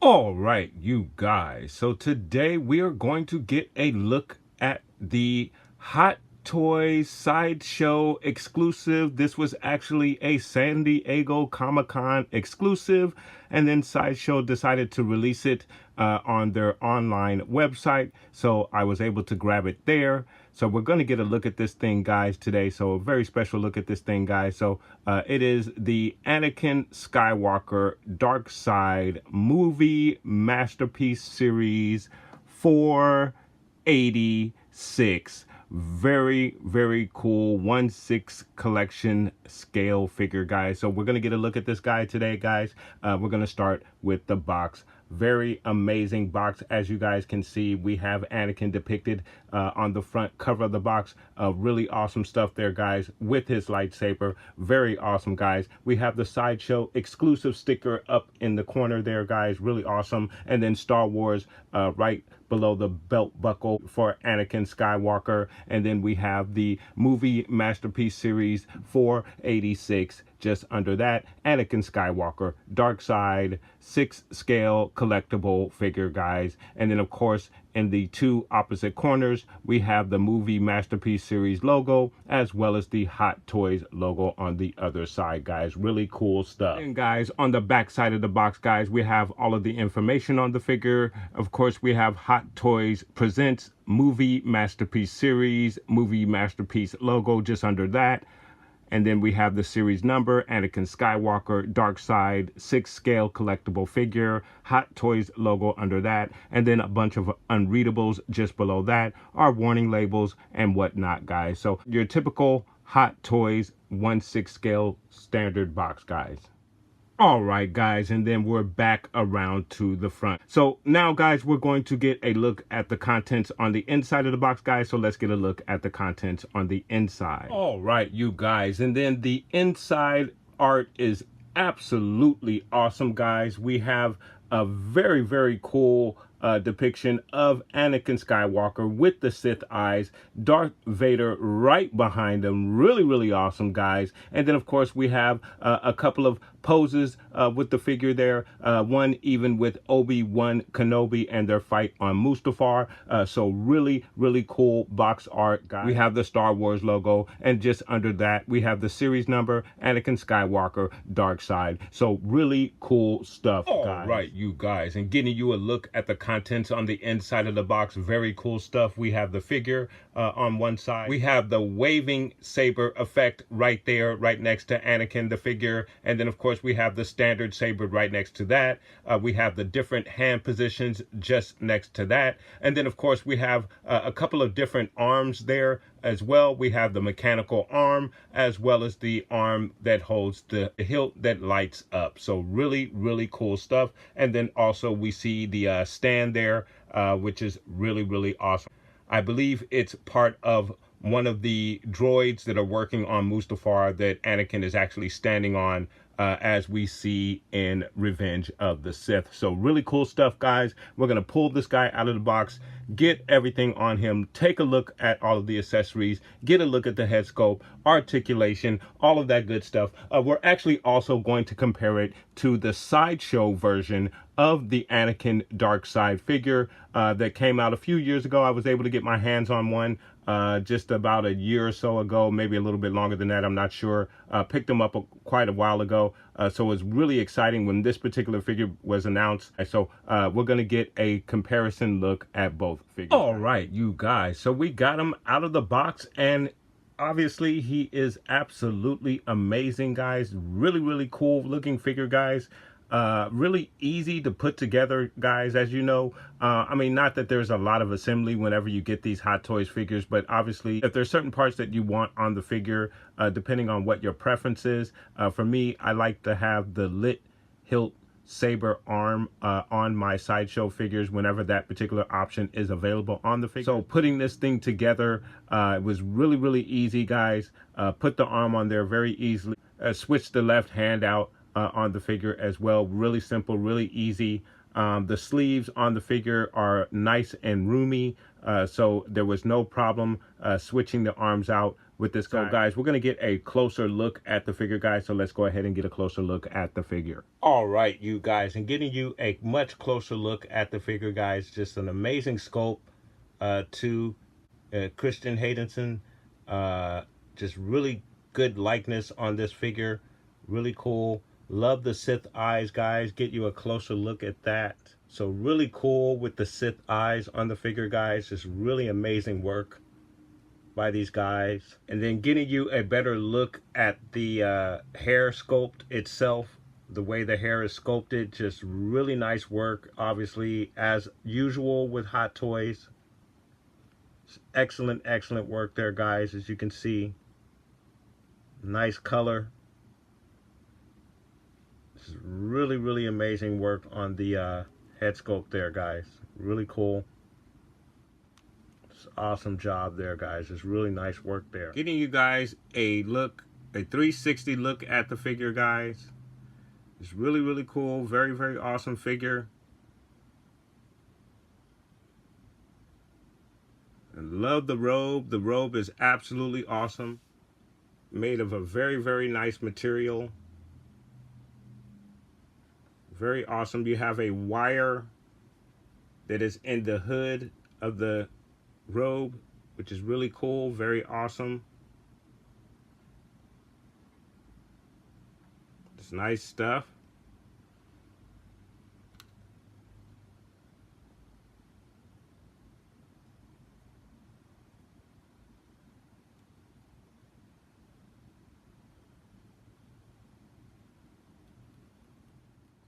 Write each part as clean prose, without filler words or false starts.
All right, you guys. So today we are going to get a look at the Hot Toys Sideshow exclusive. This was actually a San Diego Comic-Con exclusive, and then Sideshow decided to release it on their online website. So I was able to grab it there. So we're going to get a look at this thing, guys, today. So a very special look at this thing, guys. So it is the Anakin Skywalker Dark Side movie masterpiece series 486. Very, very cool 1/6 collection scale figure, guys. So we're going to get a look at this guy today, guys. We're going to start with the box. Very amazing box. As you guys can see, we have Anakin depicted on the front cover of the box. Really awesome stuff there, guys, with his lightsaber. Very awesome, guys. We have the Sideshow exclusive sticker up in the corner there, guys. Really awesome. And then Star Wars right below the belt buckle for Anakin Skywalker. And then we have the movie masterpiece series 486 just under that. Anakin Skywalker Dark Side 6 scale collectible figure, guys. And then of course in the two opposite corners we have the movie masterpiece series logo as well as the Hot Toys logo on the other side, guys. Really cool stuff. And guys, on the back side of the box, guys, we have all of the information on the figure. Of course, we have Hot Toys presents movie masterpiece series, movie masterpiece logo just under that. And then we have the series number, Anakin Skywalker Dark Side 6 scale collectible figure, Hot Toys logo under that, and then a bunch of unreadables just below that, our warning labels and whatnot, guys. So your typical Hot Toys 1/6 scale standard box, guys. All right, guys, and then we're back around to the front. So now, guys, we're going to get a look at the contents on the inside of the box, guys. So let's get a look at the contents on the inside. All right, you guys, and then the inside art is absolutely awesome, guys. We have a very, very cool depiction of Anakin Skywalker with the Sith eyes, Darth Vader right behind him. Really, really awesome, guys. And then, of course, we have a couple of poses with the figure there. One even with Obi-Wan Kenobi and their fight on Mustafar. So really, really cool box art, guys. We have the Star Wars logo, and just under that, we have the series number, Anakin Skywalker Dark Side. So really cool stuff, guys. All right, you guys, and getting you a look at the contents on the inside of the box. Very cool stuff. We have the figure on one side. We have the waving saber effect right there, right next to Anakin, the figure. And then, of course, we have the standard saber right next to that. We have the different hand positions just next to that. And then, of course, we have a couple of different arms there as well. We have the mechanical arm as well as the arm that holds the hilt that lights up. So really, really cool stuff. And then also we see the stand there, which is really, really awesome. I believe it's part of one of the droids that are working on Mustafar that Anakin is actually standing on, as we see in Revenge of the Sith. So really cool stuff, guys. We're going to pull this guy out of the box, get everything on him, take a look at all of the accessories, get a look at the head sculpt, articulation, all of that good stuff. We're actually also going to compare it to the Sideshow version of the Anakin Dark Side figure that came out a few years ago. I was able to get my hands on one just about a year or so ago, maybe a little bit longer than that, I'm not sure. Picked them up quite a while ago, so it was really exciting when this particular figure was announced. So we're going to get a comparison look at both figures. All right, you guys, so we got him out of the box, and obviously he is absolutely amazing, guys. Really, really cool looking figure, guys. Really easy to put together, guys, as you know. I mean, not that there's a lot of assembly whenever you get these Hot Toys figures, but obviously if there's certain parts that you want on the figure, depending on what your preference is, for me, I like to have the lit hilt saber arm on my Sideshow figures whenever that particular option is available on the figure. So putting this thing together was really easy, guys. Put the arm on there very easily. Switch the left hand out on the figure as well. Really simple, really easy. The sleeves on the figure are nice and roomy, so there was no problem switching the arms out with this guy. So guys, we're going to get a closer look at the figure, guys, so let's go ahead and get a closer look at the figure. All right, you guys, and getting you a much closer look at the figure, guys. Just an amazing sculpt to Christian Haydenson. Just really good likeness on this figure. Really cool. Love the Sith eyes, guys. Get you a closer look at that. So really cool with the Sith eyes on the figure, guys. Just really amazing work by these guys. And then getting you a better look at the hair sculpt itself. The way the hair is sculpted, just really nice work. Obviously, as usual with Hot Toys. Excellent work there, guys, as you can see. Nice color. This is really amazing work on the head sculpt there, guys. Really cool. It's awesome job there, guys. It's really nice work there. Getting you guys a look, a 360 look at the figure, guys. It's really cool. Very awesome figure. And love the robe. The robe is absolutely awesome. Made of a very nice material. Very awesome. You have a wire that is in the hood of the robe, which is really cool. Very awesome. It's nice stuff.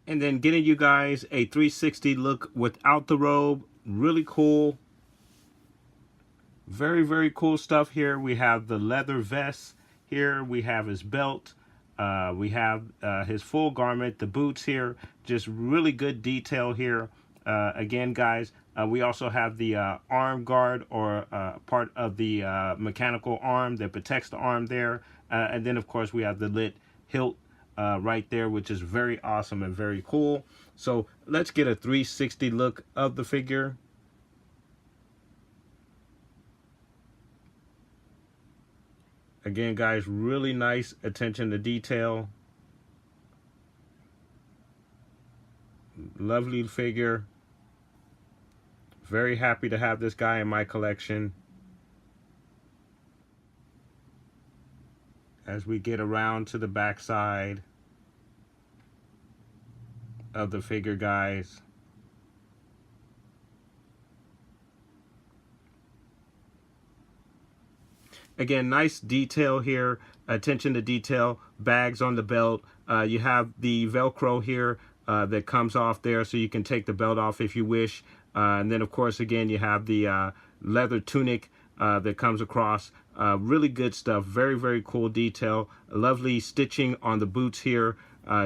And then getting you guys a 360 look without the robe. Really cool. Very cool stuff here. We have the leather vest here. We have his belt. We have his full garment, the boots here. Just really good detail here. Again, guys, we also have the arm guard, or part of the mechanical arm that protects the arm there. And then, of course, we have the lit hilt right there, which is very awesome and very cool. So let's get a 360 look of the figure. Again, guys, really nice attention to detail. Lovely figure. Very happy to have this guy in my collection. As we get around to the back side of the figure, guys. Again, nice detail here, attention to detail, bags on the belt. You have the Velcro here that comes off there, so you can take the belt off if you wish. And then, of course, again, you have the leather tunic that comes across. Really good stuff. Very cool detail. Lovely stitching on the boots here.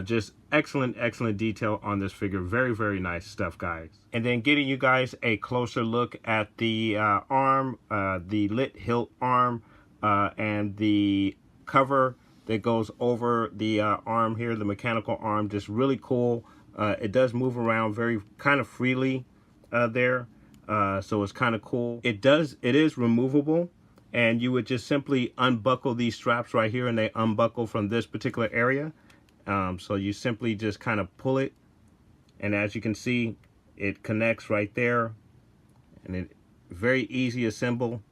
Just excellent detail on this figure. Very nice stuff, guys. And then getting you guys a closer look at the arm, the lit hilt arm, and the cover that goes over the arm here, the mechanical arm. Just really cool. It does move around very kind of freely there, so it's kind of cool. It is removable, and you would just simply unbuckle these straps right here, and they unbuckle from this particular area. So you simply just kind of pull it, and as you can see, it connects right there, and it very easy assemble.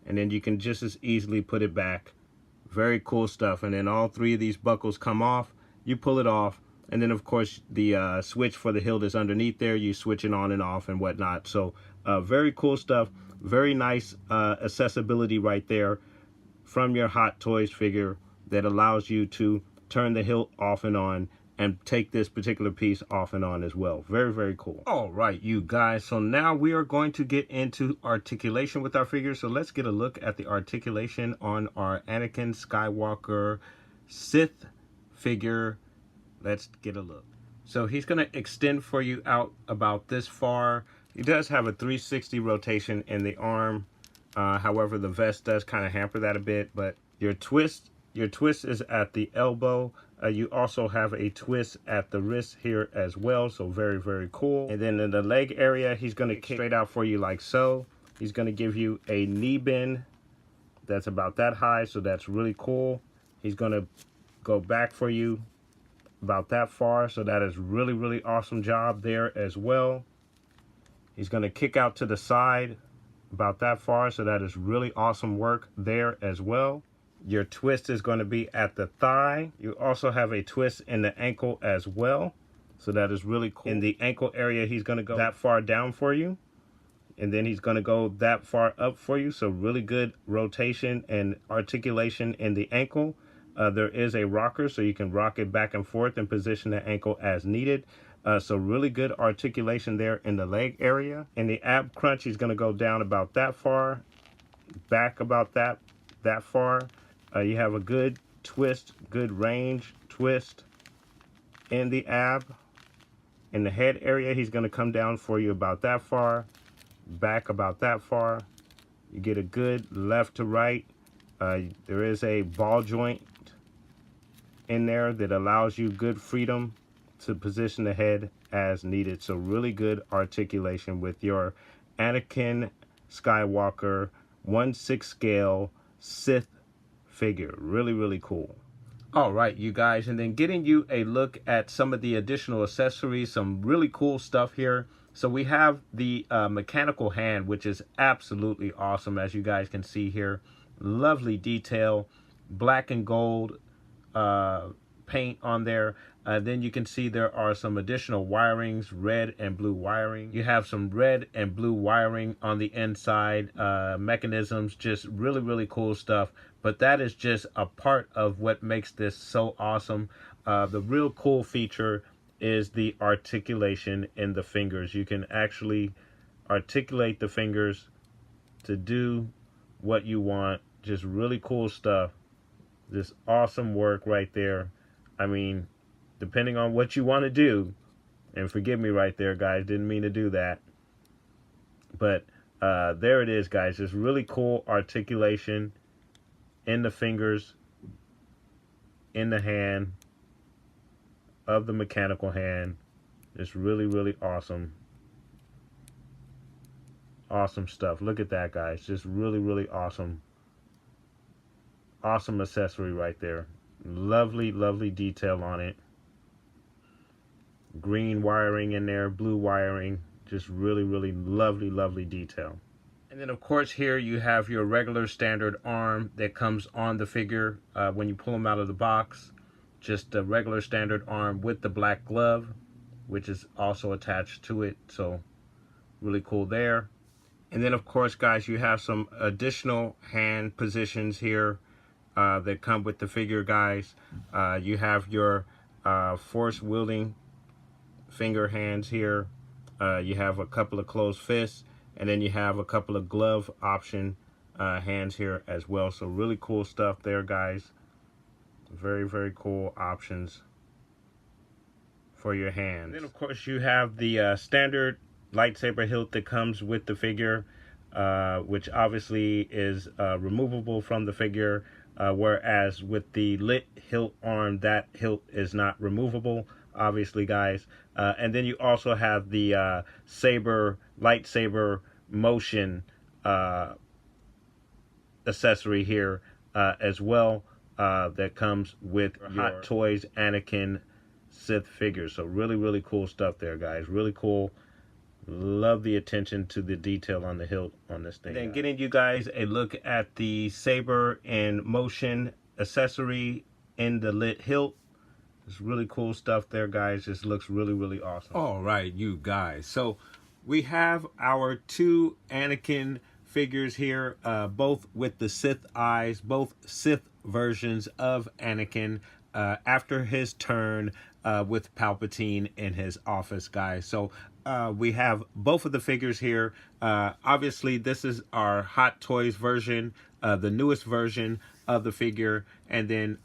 And then you can just as easily put it back. Very cool stuff. And then all three of these buckles come off. You pull it off, and then of course the switch for the hilt is underneath there. You switch it on and off and whatnot. So very cool stuff. Very nice accessibility right there from your Hot Toys figure that allows you to turn the hilt off and on and take this particular piece off and on as well. Very cool. All right, you guys, so now we are going to get into articulation with our figure. So let's get a look at the articulation on our Anakin Skywalker Sith figure Let's get a look. So he's going to extend for you out about this far. He does have a 360 rotation in the arm. However, the vest does kind of hamper that a bit, but your twist is at the elbow. You also have a twist at the wrist here as well, so very, very cool. And then in the leg area, he's going to kick straight out for you like so. He's going to give you a knee bend that's about that high, so that's really cool. He's going to go back for you about that far, so that is really, really awesome job there as well. He's going to kick out to the side about that far, so that is really awesome work there as well. Your twist is going to be at the thigh. You also have a twist in the ankle as well, so that is really cool. In the ankle area, he's going to go that far down for you, and then he's going to go that far up for you, so really good rotation and articulation in the ankle. There is a rocker, so you can rock it back and forth and position the ankle as needed. So really good articulation there in the leg area. In the ab crunch, he's going to go down about that far, back about that far. You have a good twist, good range twist in the ab. In the head area, he's going to come down for you about that far, back about that far. You get a good left to right. There is a ball joint in there that allows you good freedom to position the head as needed. So really good articulation with your Anakin Skywalker 1/6 scale Sith figure. Really, really cool. All right, you guys, and then getting you a look at some of the additional accessories, some really cool stuff here. So we have the mechanical hand, which is absolutely awesome, as you guys can see here. Lovely detail, black and gold paint on there. Then you can see there are some additional wirings, red and blue wiring. You have some red and blue wiring on the inside, mechanisms, just really, really cool stuff. But that is just a part of what makes this so awesome. The real cool feature is the articulation in the fingers. You can actually articulate the fingers to do what you want. Just really cool stuff. This awesome work right there. I mean, depending on what you want to do, and forgive me right there, guys, didn't mean to do that. But there it is, guys. Just really cool articulation in the fingers, in the hand, of the mechanical hand. It's really, really awesome. Awesome stuff. Look at that, guys. Just really, really awesome. Awesome accessory right there. Lovely, lovely detail on it. Green wiring in there, blue wiring. Just really, really lovely, lovely detail. And then, of course, here you have your regular standard arm that comes on the figure when you pull them out of the box. Just a regular standard arm with the black glove, which is also attached to it. So really cool there. And then, of course, guys, you have some additional hand positions here that come with the figure, guys. You have your force wielding finger hands here. You have a couple of closed fists, and then you have a couple of glove option hands here as well. So really cool stuff there, guys. Very, very cool options for your hands. And then, of course, you have the standard lightsaber hilt that comes with the figure, which obviously is removable from the figure, whereas with the lit hilt arm, that hilt is not removable, obviously, guys. And then you also have the lightsaber motion accessory here as well, that comes with your Hot Toys Anakin Sith figure. So really, really cool stuff there, guys. Really cool. Love the attention to the detail on the hilt on this thing. Then getting you guys a look at the saber in motion accessory in the lit hilt. It's really cool stuff there, guys. Just looks really, really awesome. All right, you guys. So we have our two Anakin figures here, both with the Sith eyes, both Sith versions of Anakin after his turn with Palpatine in his office, guys. So we have both of the figures here. Obviously, this is our Hot Toys version, the newest version of the figure, and then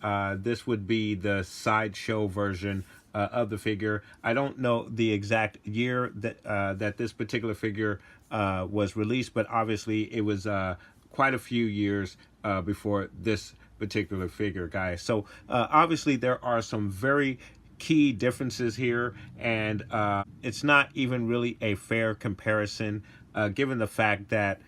this would be the Sideshow version of the figure. I don't know the exact year that this particular figure was released, but obviously it was quite a few years before this particular figure, guys. So obviously there are some very key differences here, and it's not even really a fair comparison given the fact that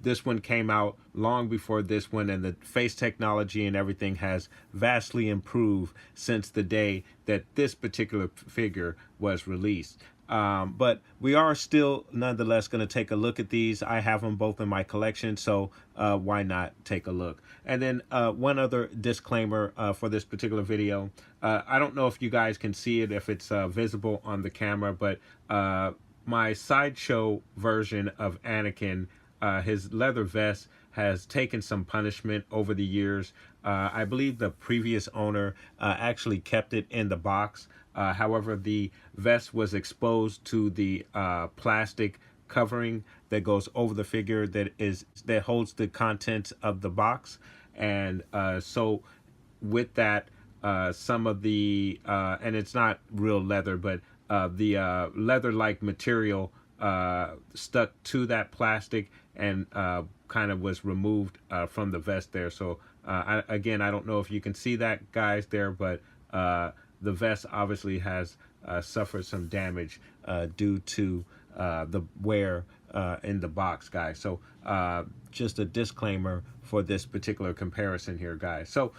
this one came out long before this one, and the face technology and everything has vastly improved since the day that this particular figure was released. But we are still nonetheless going to take a look at these. I have them both in my collection, so why not take a look? And then one other disclaimer for this particular video. I don't know if you guys can see it, if it's visible on the camera, but my Sideshow version of Anakin, his leather vest has taken some punishment over the years. I believe the previous owner actually kept it in the box. However, the vest was exposed to the plastic covering that goes over the figure that holds the contents of the box, and so with that, some of the and it's not real leather, but the leather-like material stuck to that plastic and kind of was removed from the vest there. So again, I don't know if you can see that, guys, there, but the vest obviously has suffered some damage due to the wear in the box, guys. So just a disclaimer for this particular comparison here, guys. So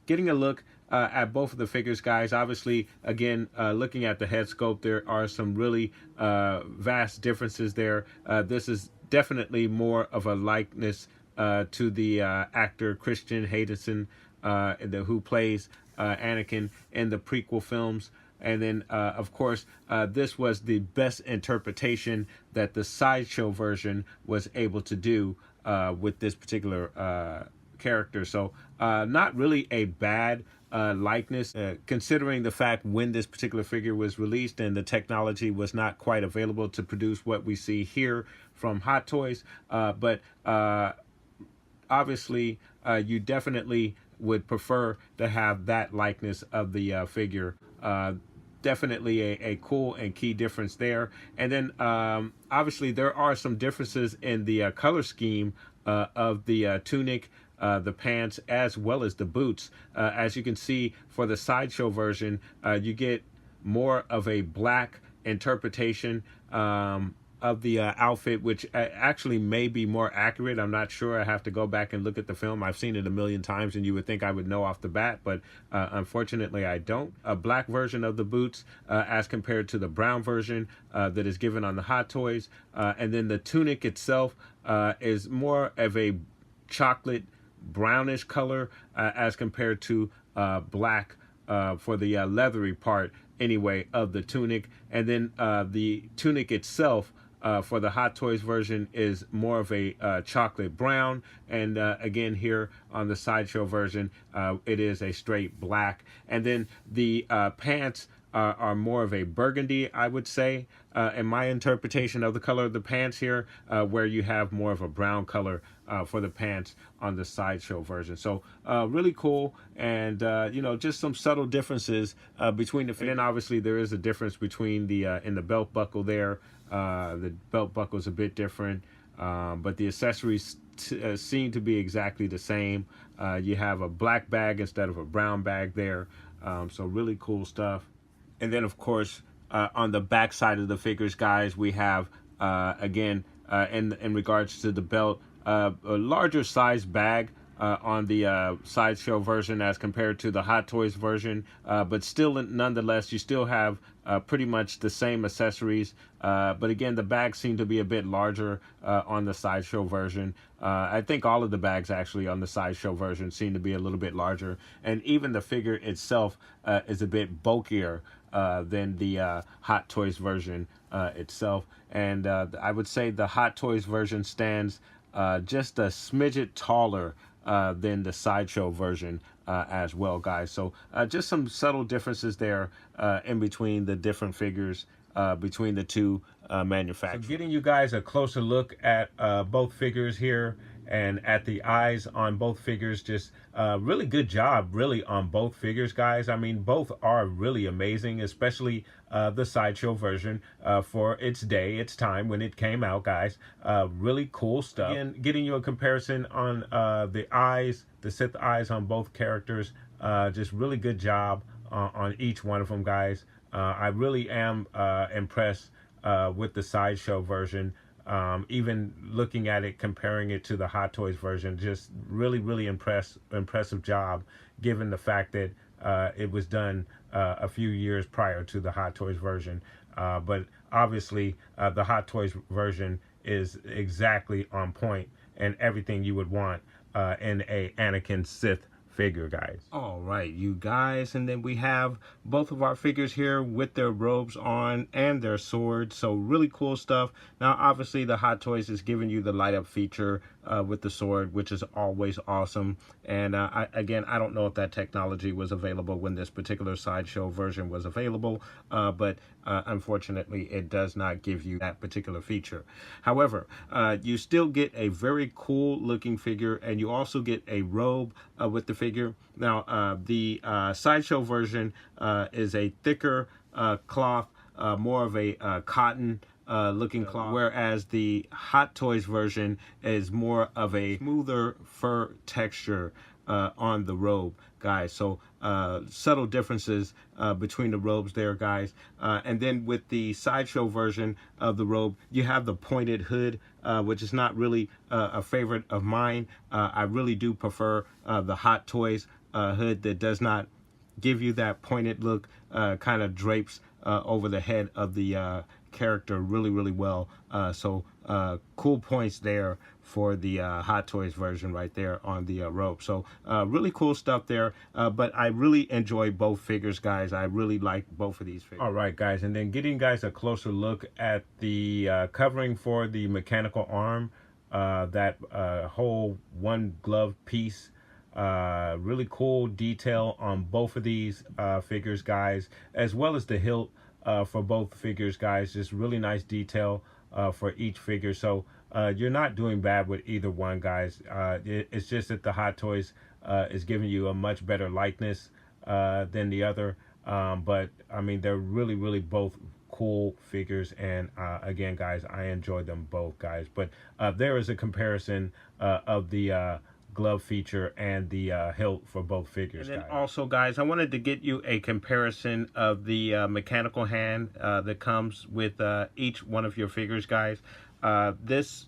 getting a look at both of the figures, guys. Obviously, again, looking at the head sculpt, there are some really vast differences there. This is definitely more of a likeness to the actor Christian Haydenson, who plays Anakin in the prequel films. And then, of course, this was the best interpretation that the Sideshow version was able to do with this particular character. So not really a bad likeness, considering the fact when this particular figure was released and the technology was not quite available to produce what we see here from Hot Toys. But obviously, you definitely would prefer to have that likeness of the figure. Definitely a cool and key difference there. And then obviously there are some differences in the color scheme of the tunic, the pants, as well as the boots. As you can see, for the Sideshow version, you get more of a black interpretation of the outfit, which actually may be more accurate. I'm not sure. I have to go back and look at the film. I've seen it a million times, and you would think I would know off the bat, but unfortunately I don't. A black version of the boots as compared to the brown version that is given on the Hot Toys. And then the tunic itself is more of a chocolate brownish color as compared to black for the leathery part anyway of the tunic. And then the tunic itself for the Hot Toys version is more of a chocolate brown, and again here on the Sideshow version it is a straight black. And then the pants are more of a burgundy, I would say, in my interpretation of the color of the pants here, where you have more of a brown color for the pants on the Sideshow version. So really cool, and you know, just some subtle differences between the figures. And then obviously there is a difference between the in the belt buckle there. The belt buckle is a bit different, but the accessories seem to be exactly the same. You have a black bag instead of a brown bag there, so really cool stuff. And then, of course, on the back side of the figures, guys, we have, again, in regards to the belt, a larger size bag on the Sideshow version as compared to the Hot Toys version. But still, nonetheless, you still have pretty much the same accessories. But again, the bags seem to be a bit larger on the Sideshow version. I think all of the bags actually on the Sideshow version seem to be a little bit larger. And even the figure itself is a bit bulkier than the Hot Toys version itself. And I would say the Hot Toys version stands just a smidget taller than the Sideshow version as well, guys. So just some subtle differences there in between the different figures between the two manufacturers. So getting you guys a closer look at both figures here, And at the eyes on both figures, just really good job really on both figures, guys. I mean, both are really amazing, especially the Sideshow version for its day, its time when it came out, guys. Really cool stuff. Again, getting you a comparison on the eyes, the Sith eyes on both characters. Just really good job on each one of them, guys. I really am impressed with the Sideshow version. Even looking at it, comparing it to the Hot Toys version, just really impressive job, given the fact that it was done a few years prior to the Hot Toys version. But obviously, the Hot Toys version is exactly on point and everything you would want in a Anakin Sith figure, guys. All right, you guys, and then we have both of our figures here with their robes on and their swords, so really cool stuff. Now obviously the Hot Toys is giving you the light up feature with the sword, which is always awesome. And again, I don't know if that technology was available when this particular Sideshow version was available, but unfortunately it does not give you that particular feature. However, you still get a very cool looking figure, and you also get a robe with the figure. Now the Sideshow version is a thicker cloth, more of a cotton looking cloth, whereas the Hot Toys version is more of a smoother fur texture on the robe, guys. So subtle differences between the robes there, guys. And then with the Sideshow version of the robe, you have the pointed hood, which is not really a favorite of mine. I really do prefer the Hot Toys hood that does not give you that pointed look, kind of drapes over the head of the character really well. So cool points there for the Hot Toys version right there on the rope. So really cool stuff there. But I really enjoy both figures, guys. I really like both of these figures. All right, guys, and then getting guys a closer look at the covering for the mechanical arm, that whole one glove piece. Really cool detail on both of these figures, guys, as well as the hilt for both figures, guys. Just really nice detail for each figure. So you're not doing bad with either one, guys. It's just that the Hot Toys is giving you a much better likeness than the other. But I mean, they're really both cool figures, and again, guys, I enjoy them both, guys. But there is a comparison of the glove feature and the hilt for both figures. And then also, guys, I wanted to get you a comparison of the mechanical hand that comes with each one of your figures, guys. This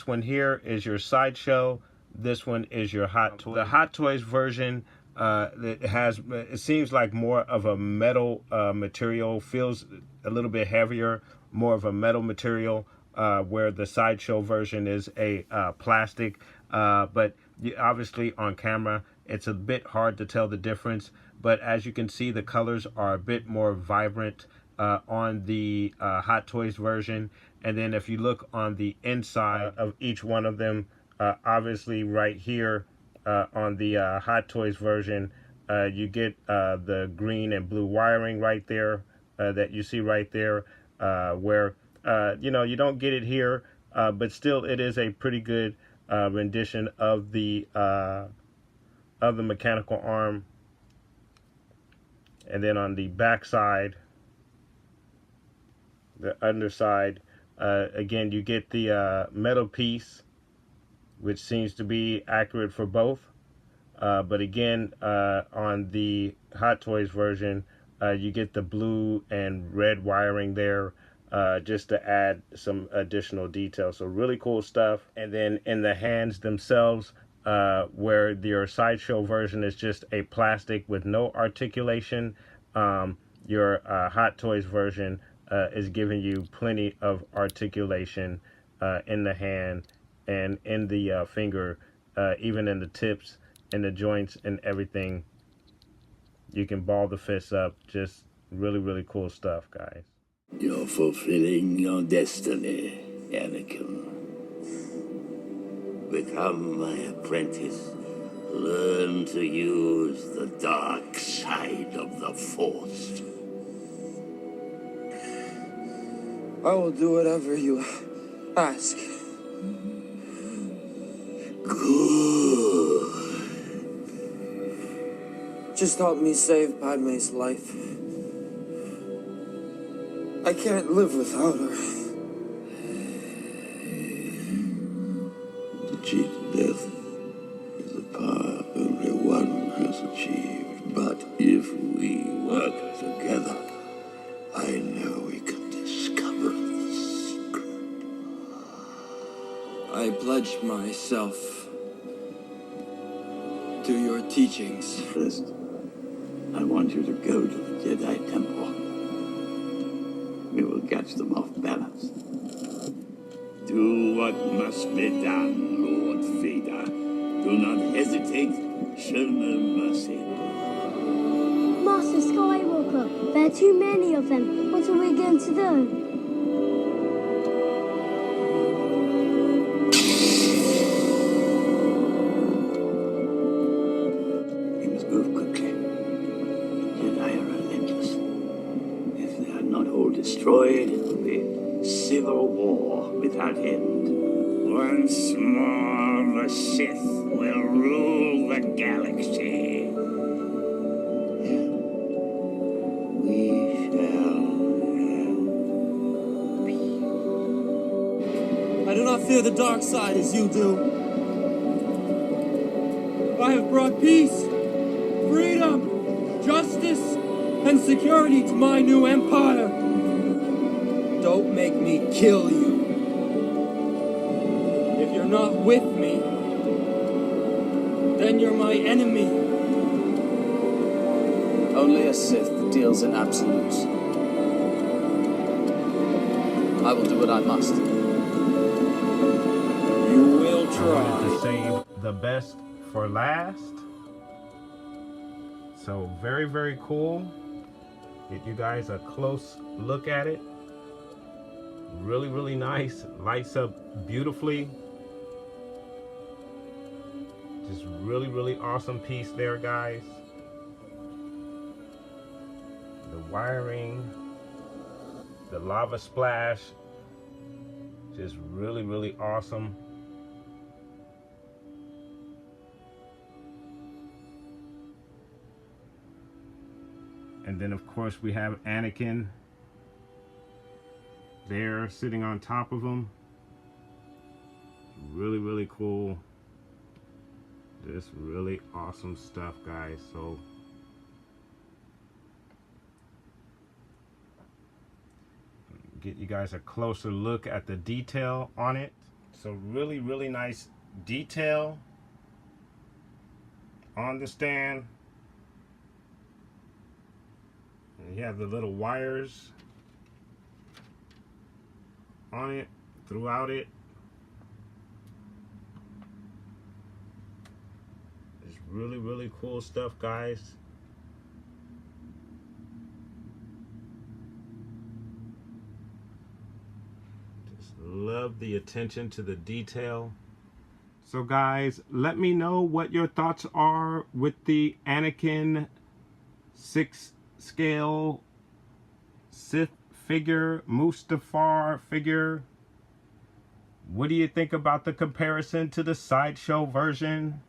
one here is your Sideshow. This one is your Hot Toys. The Hot Toys version it seems like more of a metal material, feels a little bit heavier, more of a metal material, where the Sideshow version is a plastic. But obviously on camera it's a bit hard to tell the difference, but as you can see, the colors are a bit more vibrant on the Hot Toys version. And then if you look on the inside of each one of them, obviously right here on the Hot Toys version, you get the green and blue wiring right there that you see right there, where you know, you don't get it here, but still it is a pretty good rendition of the mechanical arm. And then on the back side, the underside, again you get the metal piece, which seems to be accurate for both. But again, on the Hot Toys version, you get the blue and red wiring there, just to add some additional detail. So really cool stuff. And then in the hands themselves, where your Sideshow version is just a plastic with no articulation, your Hot Toys version is giving you plenty of articulation in the hand and in the finger, even in the tips and the joints and everything. You can ball the fists up. Just really cool stuff, guys. You're fulfilling your destiny, Anakin. Become my apprentice. Learn to use the dark side of the Force. I will do whatever you ask. just help me save Padme's life. I can't live without her. To cheat death is a power only one has achieved. But if we work together, I know we can discover the secret. I pledge myself to your teachings. First, I want you to go to the Jedi Temple. We will catch them off balance. Do what must be done, Lord Vader. Do not hesitate. Show no mercy. Master Skywalker, there are too many of them. What are we going to do? We must move quickly. The Jedi are relentless. If they are not all destroyed, it will be civil war without end. Once more, the Sith will rule the galaxy. We shall have peace. I do not fear the dark side as you do. I have brought peace, freedom, justice, and security to my new empire. Don't make me kill you. If you're not with me, then you're my enemy. Only a Sith deals in absolutes. I will do what I must. You will I try. wanted to save the best for last. So very, very cool. Get you guys a close look at it. Really, really nice. Lights up beautifully. Just really, really awesome piece there, guys. The wiring, the lava splash, just really, really awesome. And then of course we have Anakin there sitting on top of him. Really, really cool. Just really awesome stuff, guys. So get you guys a closer look at the detail on it. So really, really nice detail on the stand. And you have the little wires on it, throughout it. It's really, really cool stuff, guys. Just love the attention to the detail. So guys, let me know what your thoughts are with the Anakin 6 scale Sith figure, Mustafar figure. What do you think about the comparison to the Sideshow version?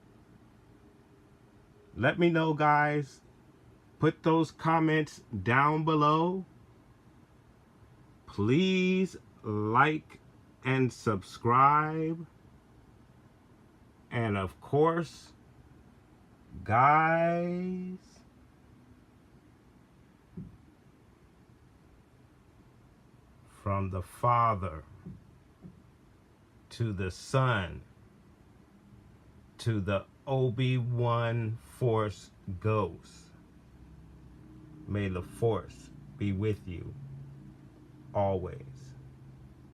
Let me know, guys. Put those comments down below. Please like and subscribe. And of course, guys, from the Father to the Son to the Obi-Wan Force Ghost, may the Force be with you always.